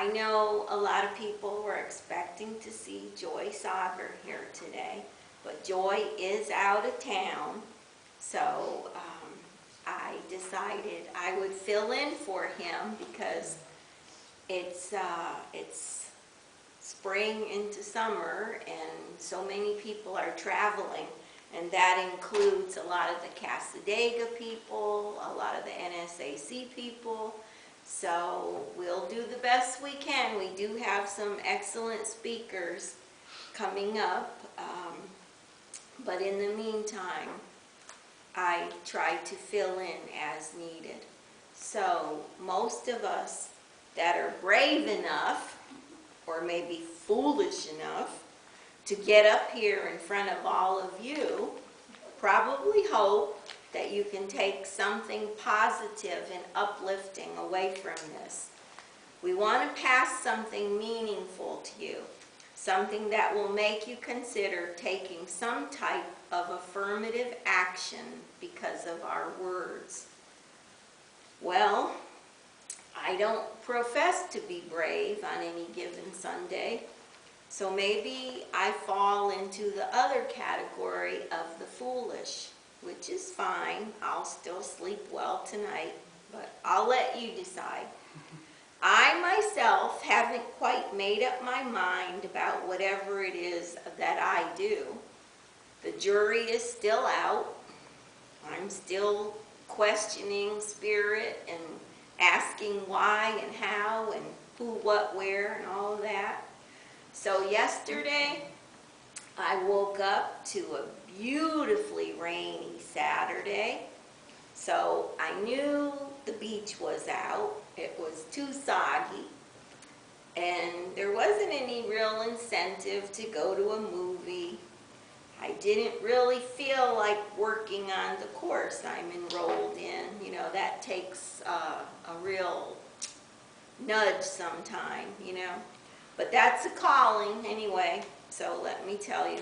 I know a lot of people were expecting to see Joy Sauger here today, but Joy is out of town, so I decided I would fill in for him because it's spring into summer and so many people are traveling, and that includes a lot of the Casadega people, a lot of the NSAC people. So we'll do the best we can. We do have some excellent speakers coming up, but in the meantime, I try to fill in as needed. So most of us that are brave enough, or maybe foolish enough, to get up here in front of all of you, probably hope that you can take something positive and uplifting away from this. We want to pass something meaningful to you, something that will make you consider taking some type of affirmative action because of our words. Well, I don't profess to be brave on any given Sunday, so maybe I fall into the other category of the foolish, which is fine. I'll still sleep well tonight, but I'll let you decide. I myself haven't quite made up my mind about whatever it is that I do. The jury is still out. I'm still questioning spirit and asking why and how and who, what, where, and all of that. So yesterday, I woke up to a beautifully rainy Saturday. So I knew the beach was out. It was too soggy. And there wasn't any real incentive to go to a movie. I didn't really feel like working on the course I'm enrolled in. You know, that takes a real nudge sometime, you know. But that's a calling anyway, so let me tell you.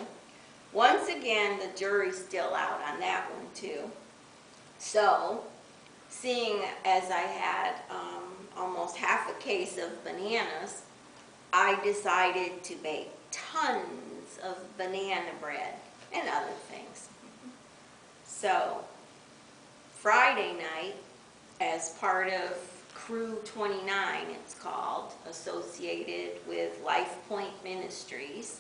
Once again, the jury's still out on that one too. So, seeing as I had almost half a case of bananas, I decided to bake tons of banana bread and other things. So, Friday night, as part of Crew 29, it's called, associated with Life Point Ministries,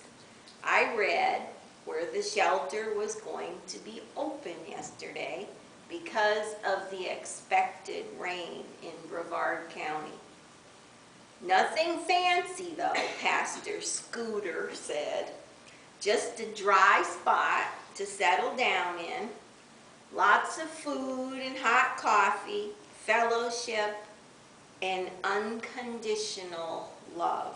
I read where the shelter was going to be open yesterday because of the expected rain in Brevard County. Nothing fancy though, Pastor Scooter said. Just a dry spot to settle down in, lots of food and hot coffee, fellowship, and unconditional love.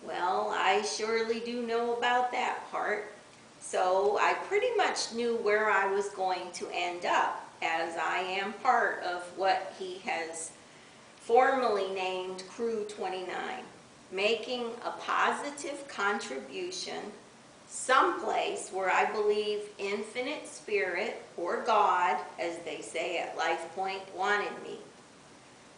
Well, I surely do know about that part, so I pretty much knew where I was going to end up, as I am part of what he has formally named Crew 29, making a positive contribution someplace where I believe Infinite Spirit, or God, as they say at Life Point, wanted me.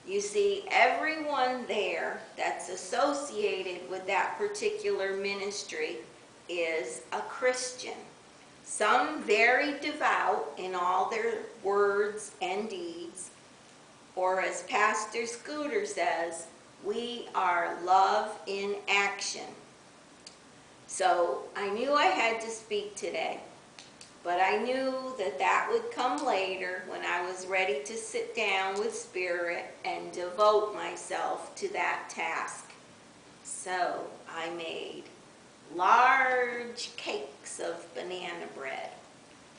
You see, everyone there that's associated with that particular ministry is a Christian. Some very devout in all their words and deeds, or as Pastor Scooter says, we are love in action. So I knew I had to speak today, but I knew that that would come later when I was ready to sit down with Spirit and devote myself to that task. So I made large cakes of banana bread,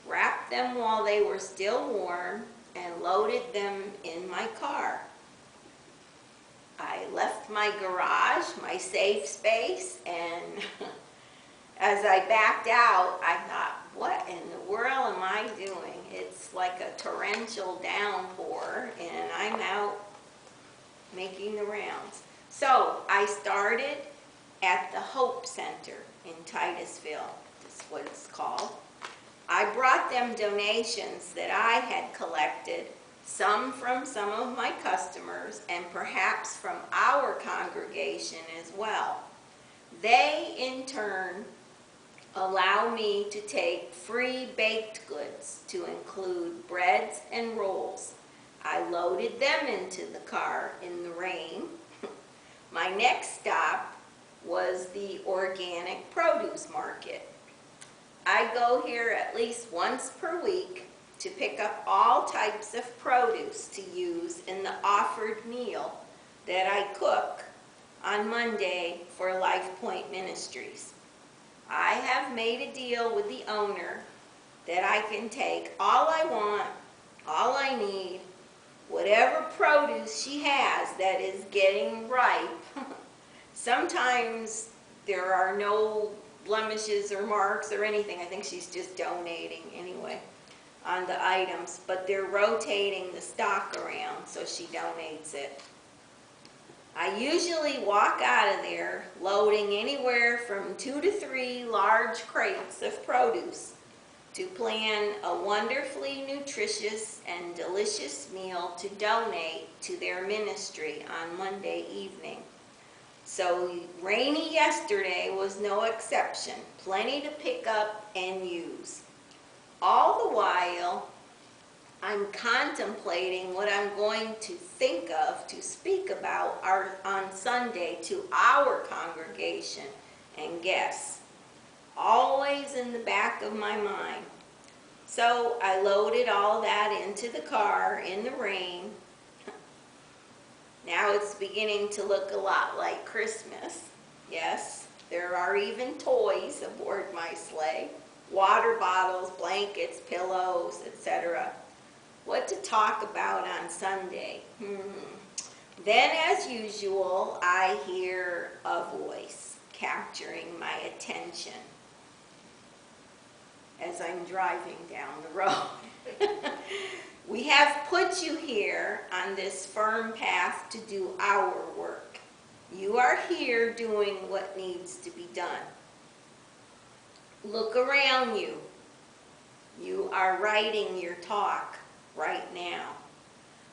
wrapped them while they were still warm, and loaded them in my car. I left my garage, my safe space, and as I backed out, I thought, what in the world am I doing? It's like a torrential downpour, and I'm out making the rounds. So I started at the Hope Center in Titusville. That's what it's called. I brought them donations that I had collected, some from some of my customers and perhaps from our congregation as well. They, in turn, allow me to take free baked goods to include breads and rolls. I loaded them into the car in the rain. My next stop was the organic produce market. I go here at least once per week to pick up all types of produce to use in the offered meal that I cook on Monday for Life Point Ministries. I have made a deal with the owner that I can take all I want, all I need, whatever produce she has that is getting ripe. Sometimes there are no blemishes or marks or anything. I think she's just donating anyway on the items, but they're rotating the stock around, so she donates it. I usually walk out of there loading anywhere from 2 to 3 large crates of produce to plan a wonderfully nutritious and delicious meal to donate to their ministry on Monday evening. So rainy yesterday was no exception. Plenty to pick up and use. All the while, I'm contemplating what I'm going to think of to speak about on Sunday to our congregation and guests. Always in the back of my mind. So I loaded all that into the car in the rain. Now it's beginning to look a lot like Christmas. Yes, there are even toys aboard my sleigh. Water bottles, blankets, pillows, etc. What to talk about on Sunday? Then, as usual, I hear a voice capturing my attention as I'm driving down the road. We have put you here on this firm path to do our work. You are here doing what needs to be done. Look around you. You are writing your talk right now.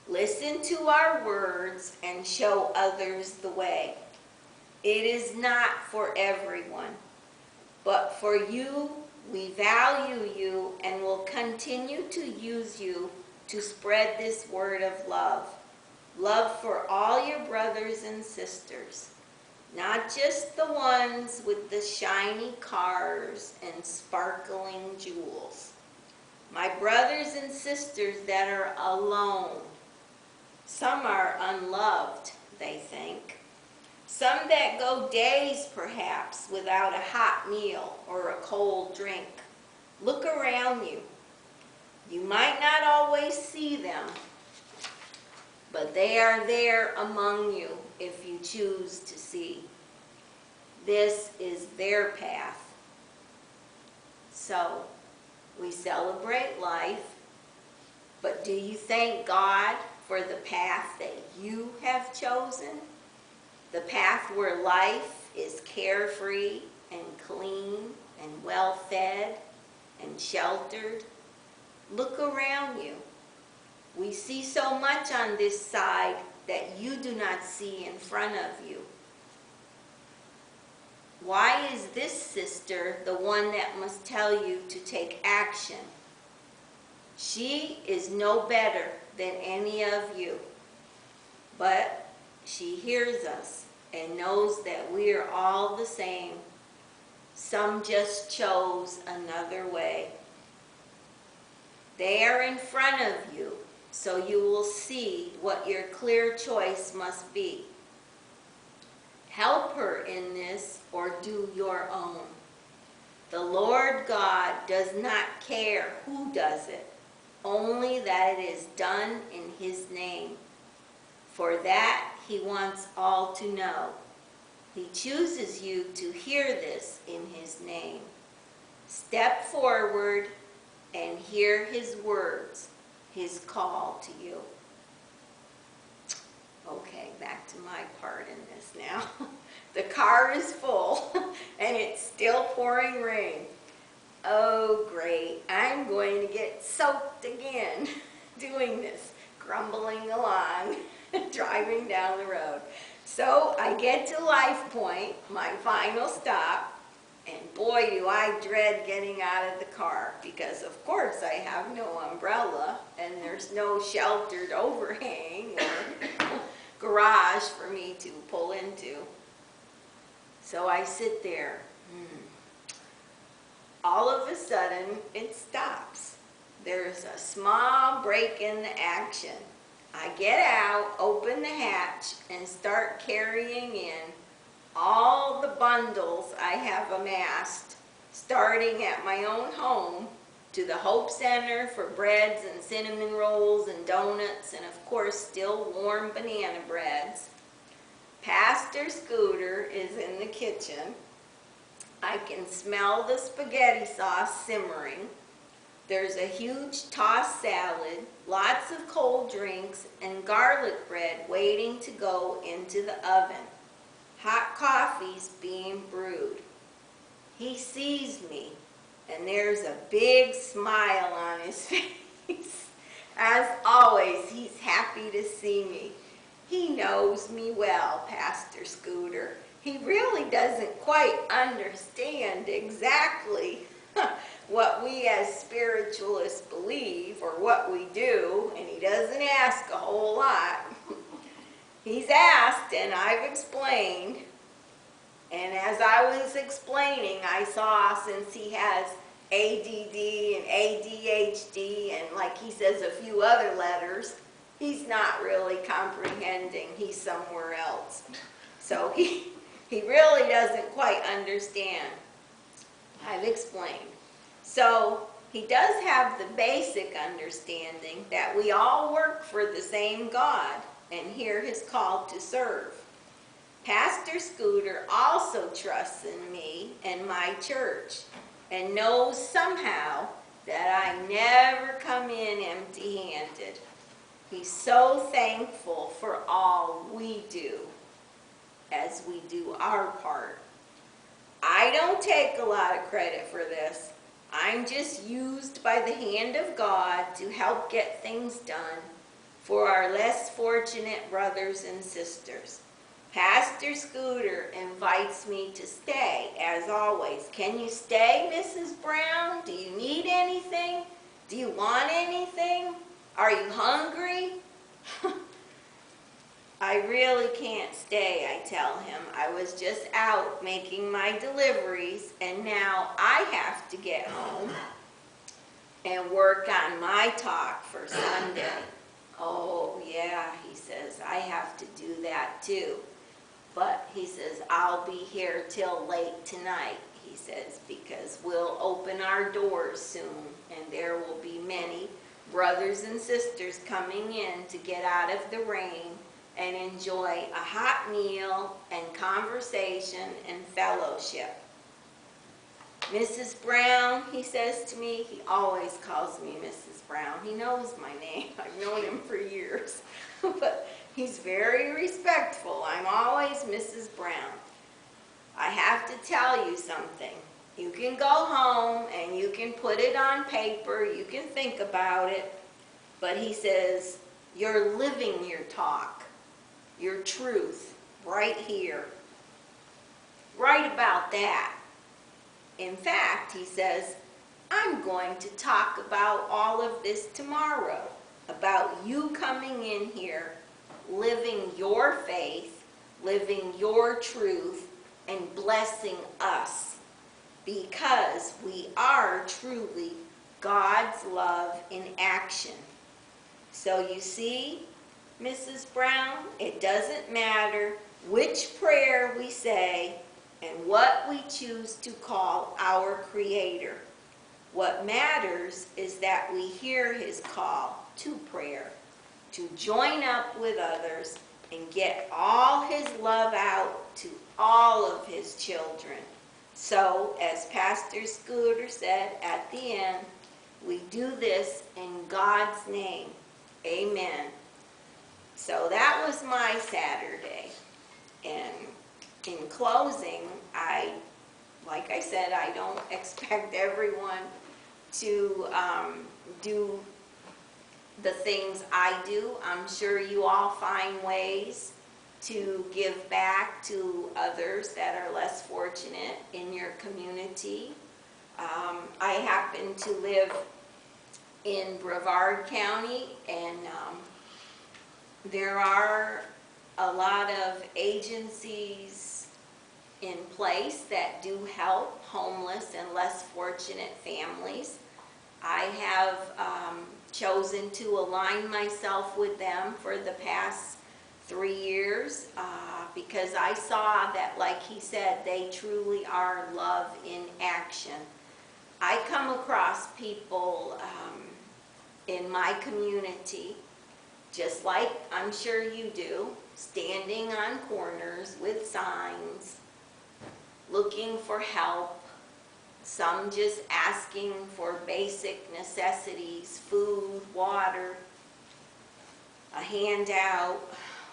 Listen to our words and show others the way. It is not for everyone, but for you, we value you and will continue to use you to spread this word of love. Love for all your brothers and sisters, not just the ones with the shiny cars and sparkling jewels. My brothers and sisters that are alone. Some are unloved, they think. Some that go days, perhaps, without a hot meal or a cold drink. Look around you. You might not always see them, but they are there among you if you choose to see. This is their path. So, we celebrate life, but do you thank God for the path that you have chosen? The path where life is carefree and clean and well-fed and sheltered. Look around you. We see so much on this side that you do not see in front of you. Why is this sister the one that must tell you to take action? She is no better than any of you, but she hears us and knows that we are all the same. Some just chose another way. They are in front of you, so you will see what your clear choice must be. Help her in this or do your own. The Lord God does not care who does it, only that it is done in His name. For that He wants all to know. He chooses you to hear this in His name. Step forward and hear His words, His call to you. Okay, back to my part in this now. The car is full and it's still pouring rain. Oh great, I'm going to get soaked again doing this, grumbling along, driving down the road. So I get to Life Point, my final stop, and boy, do I dread getting out of the car because, of course, I have no umbrella and there's no sheltered overhang or garage for me to pull into. So I sit there. All of a sudden, it stops. There's a small break in the action. I get out, open the hatch, and start carrying in all the bundles I have amassed, starting at my own home to the Hope Center for breads and cinnamon rolls and donuts and of course still warm banana breads. Pastor Scooter is in the kitchen. I can smell the spaghetti sauce simmering. There's a huge tossed salad, lots of cold drinks, and garlic bread waiting to go into the oven. Hot coffee's being brewed. He sees me, and there's a big smile on his face. As always, he's happy to see me. He knows me well, Pastor Scooter. He really doesn't quite understand exactly what we as spiritualists believe or what we do, and he doesn't ask a whole lot. He's asked and I've explained, and as I was explaining, I saw, since he has ADD and ADHD and, like he says, a few other letters, he's not really comprehending. He's somewhere else. So he really doesn't quite understand. I've explained. So he does have the basic understanding that we all work for the same God and hear his call to serve. Pastor Scooter also trusts in me and my church and knows somehow that I never come in empty-handed. He's so thankful for all we do as we do our part. I don't take a lot of credit for this. I'm just used by the hand of God to help get things done for our less fortunate brothers and sisters. Pastor Scooter invites me to stay, as always. Can you stay, Mrs. Brown? Do you need anything? Do you want anything? Are you hungry? I really can't stay, I tell him. I was just out making my deliveries, and now I have to get home and work on my talk for Sunday. Oh, yeah, he says, I have to do that too. But he says, I'll be here till late tonight, he says, because we'll open our doors soon, and there will be many brothers and sisters coming in to get out of the rain and enjoy a hot meal and conversation and fellowship. Mrs. Brown, he says to me, he always calls me Mrs. Brown. He knows my name. I've known him for years. But he's very respectful. I'm always Mrs. Brown. I have to tell you something. You can go home and you can put it on paper. You can think about it. But he says, you're living your talk, your truth, right here. Right about that. In fact, he says, I'm going to talk about all of this tomorrow, about you coming in here, living your faith, living your truth, and blessing us, because we are truly God's love in action. So you see, Mrs. Brown, it doesn't matter which prayer we say and what we choose to call our Creator. What matters is that we hear his call to prayer, to join up with others and get all his love out to all of his children. So, as Pastor Scooter said at the end, we do this in God's name. Amen. So that was my Saturday. And in closing, like I said, I don't expect everyone to do the things I do. I'm sure you all find ways to give back to others that are less fortunate in your community. I happen to live in Brevard County, and there are a lot of agencies in place that do help homeless and less fortunate families. I have chosen to align myself with them for the past 3 years because I saw that, like he said, they truly are love in action. I come across people in my community, just like I'm sure you do, standing on corners with signs, looking for help, some just asking for basic necessities, food, water, a handout,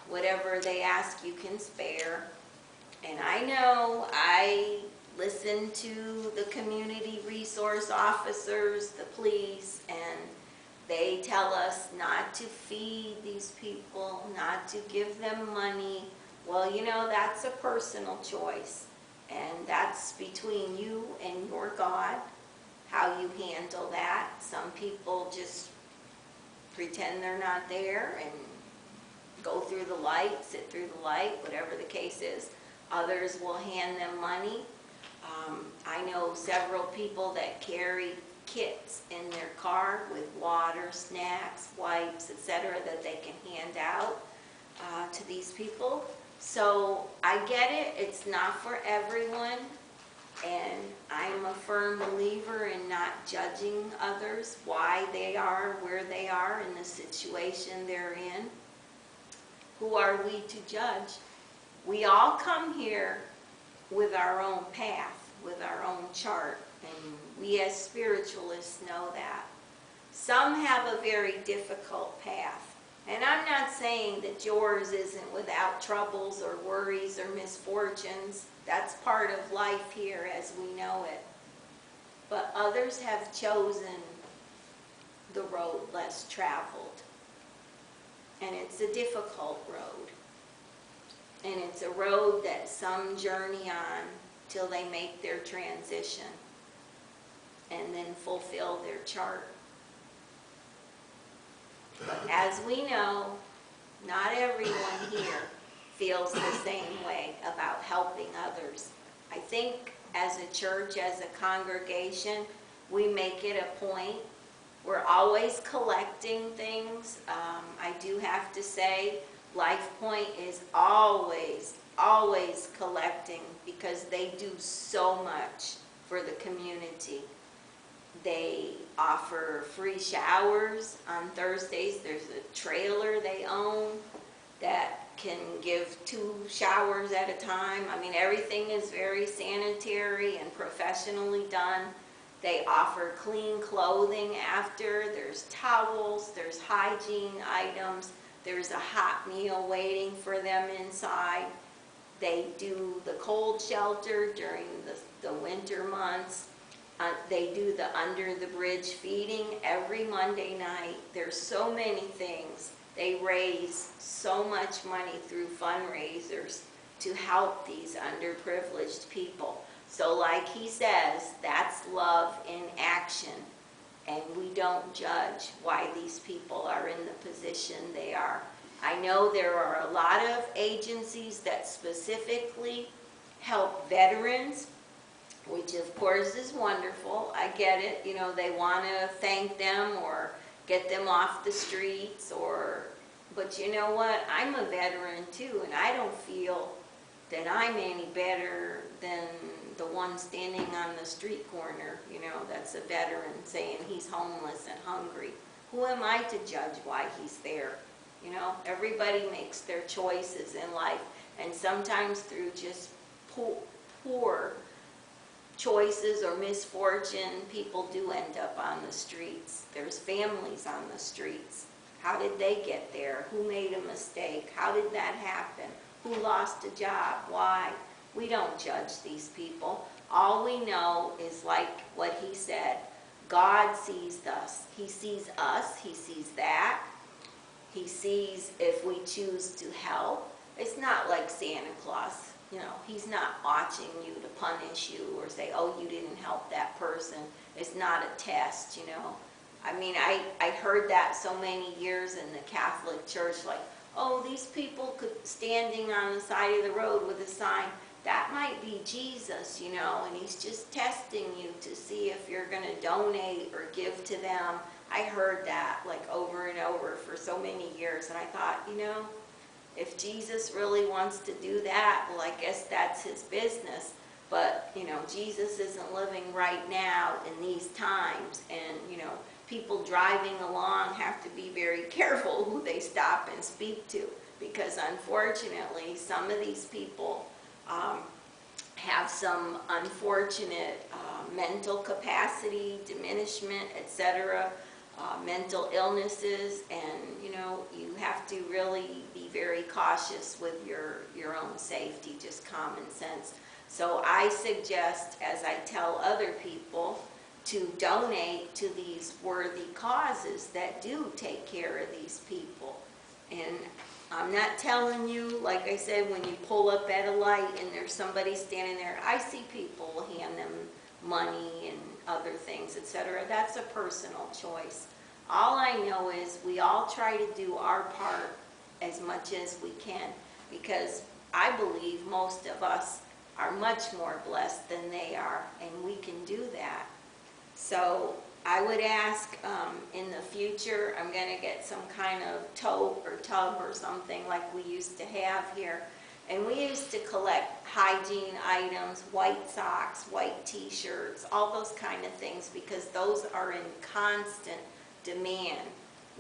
whatever they ask you can spare. And I know I listen to the community resource officers, the police, and they tell us not to feed these people, not to give them money. Well, you know, that's a personal choice, and that's between you and your God, how you handle that. Some people just pretend they're not there and go through the light, sit through the light, whatever the case is. Others will hand them money. I know several people that carry kits in their car with water, snacks, wipes, etc. that they can hand out to these people. So I get it, it's not for everyone, and I'm a firm believer in not judging others, why they are where they are in the situation they're in. Who are we to judge? We all come here with our own path, with our own chart, and we as spiritualists know that. Some have a very difficult path, and I'm not saying that yours isn't without troubles or worries or misfortunes. That's part of life here as we know it. But others have chosen the road less traveled, and it's a difficult road. And it's a road that some journey on till they make their transition and then fulfill their chart. But as we know, not everyone here feels the same way about helping others. I think as a church, as a congregation, we make it a point. We're always collecting things. I do have to say, Life Point is always collecting because they do so much for the community. They offer free showers on Thursdays. There's a trailer they own that can give 2 showers at a time. I mean, everything is very sanitary and professionally done. They offer clean clothing after. There's towels, there's hygiene items. There's a hot meal waiting for them inside. They do the cold shelter during the winter months. They do the under the bridge feeding every Monday night. There's so many things. They raise so much money through fundraisers to help these underprivileged people. So like he says, that's love in action. And we don't judge why these people are in the position they are. I know there are a lot of agencies that specifically help veterans, which of course is wonderful. I get it. You know, they want to thank them or get them off the streets, but you know what? I'm a veteran too, and I don't feel that I'm any better than the one standing on the street corner, you know, that's a veteran saying he's homeless and hungry. Who am I to judge why he's there? You know, everybody makes their choices in life, and sometimes through just poor choices or misfortune, people do end up on the streets. There's families on the streets. How did they get there? Who made a mistake? How did that happen? Who lost a job? Why? We don't judge these people. All we know is, like what he said, God sees us. He sees us. He sees that. He sees if we choose to help. it's not like Santa Claus. You know, he's not watching you to punish you or say, oh, you didn't help that person. It's not a test, you know. I mean, I heard that so many years in the Catholic Church, like, oh, these people standing on the side of the road with a sign, that might be Jesus, you know, and he's just testing you to see if you're going to donate or give to them. I heard that like over and over for so many years, and I thought, you know, if Jesus really wants to do that, well, I guess that's his business. But, you know, Jesus isn't living right now in these times, and, you know, people driving along have to be very careful who they stop and speak to, because unfortunately some of these people have some unfortunate mental capacity diminishment, etc., mental illnesses, and you know, you have to really be very cautious with your own safety, just common sense. So I suggest, as I tell other people, to donate to these worthy causes that do take care of these people. And I'm not telling you, like I said, when you pull up at a light and there's somebody standing there, I see people hand them money and other things, etc. That's a personal choice. All I know is we all try to do our part as much as we can, because I believe most of us are much more blessed than they are, and we can do that. So I would ask in the future, I'm going to get some kind of tote or tub or something like we used to have here. And we used to collect hygiene items, white socks, white t-shirts, all those kind of things, because those are in constant demand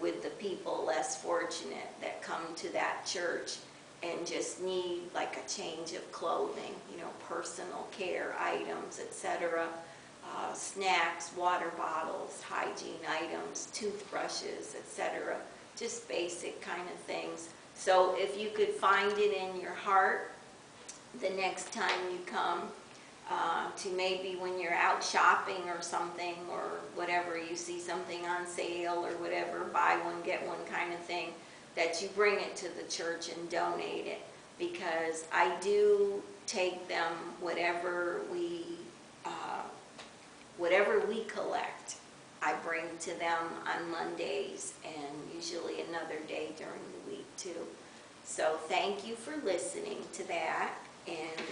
with the people less fortunate that come to that church and just need like a change of clothing, you know, personal care items, etc. Snacks, water bottles, hygiene items, toothbrushes, etc. Just basic kind of things. So if you could find it in your heart the next time you come, to maybe when you're out shopping or something or whatever, you see something on sale or whatever, buy one, get one kind of thing, that you bring it to the church and donate it. Because I do take them, whatever we collect, I bring to them on Mondays and usually another day during the week too. So thank you for listening to that, and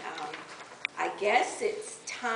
I guess it's time.